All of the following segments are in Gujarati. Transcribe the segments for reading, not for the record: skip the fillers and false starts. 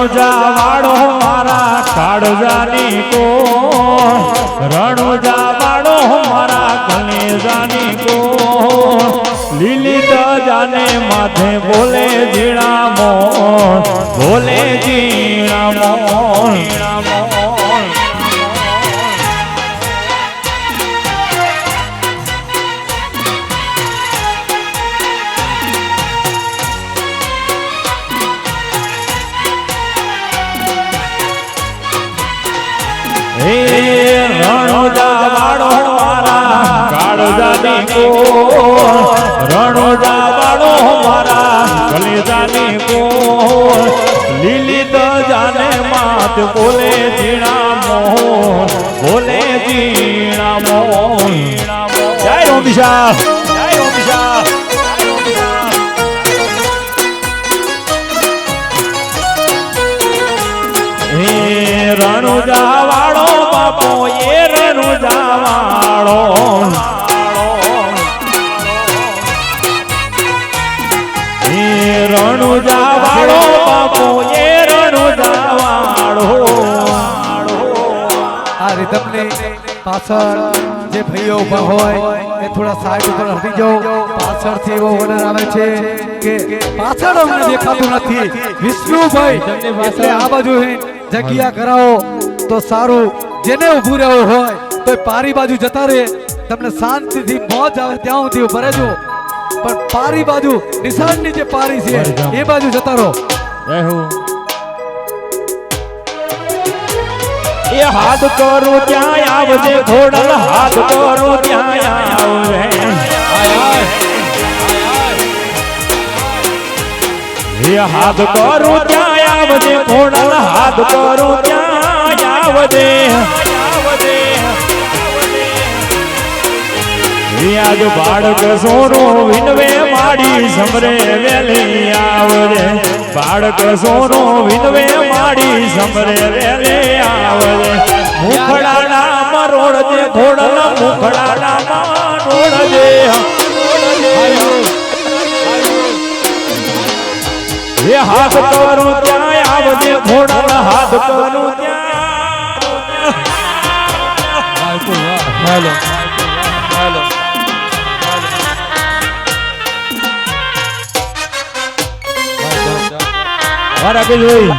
રણોજા વાળો મારા કાળજાની કો રણોજા વાળો મારા કલેજાની કો લીલી જાને માથે બોલે ઝીણા મોણ બોલે ઝીણા મોણ રણોજા વાળો મારા કાળજાની કો રણોજા વાળો મારા કલેજાની કો લીલી જાને માત બોલે ઝીણા મોણ બોલે ઝીણા મોણ જય ઓમિશા જય ઓમિશા રણોજા વાળો બાપો એ રણોજા વાળો રણોજા વાળો બાપો એ રણોજા વાળો આ રીતમની પાછળ જે ભાઈઓ ઉભા હોય એ થોડા સાઈડ ઉપર હટી જાઓ પાછળથી એવો ઓર્ડર આવે છે કે પાછળ અમને દેખાતું નથી વિષ્ણુભાઈ એટલે આ બાજુ જગ્યા કરાવો તો સારું જેને ઊભું રહેવું હોય તો પારી બાજુ જતા રહે તમને શાંતિથી મોજ આવે ત્યાં સુધી ઉભા રહેજો પણ પારી બાજુ નિશાનની જે પારી છે એ બાજુ જતા રહો એ હાથ કરું ત્યાં આવજે ઘોડલ હાથ કરું ત્યાં આવજે એ હાથ કરું ત્યાં આવજે ઘોડલ હાથ કરું ત્યાં આવજે આજ બાળક સોનો વિનવે માડી સમરે વેલી આવજે બાળક સોનો વિનવે માડી સમરે વેલી આવજે મુખડાના મરોડજે ઘોડલ મુખડાના મરોડજે એ હાથ કરું ત્યાં આવજે ઘોડલ હાથ કરું ત્યાં હેલો હેલો વારા ભાઈ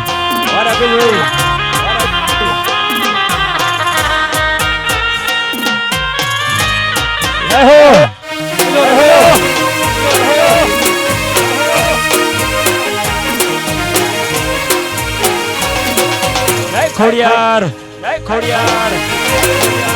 જય ખોડિયાર જય ખોડિયાર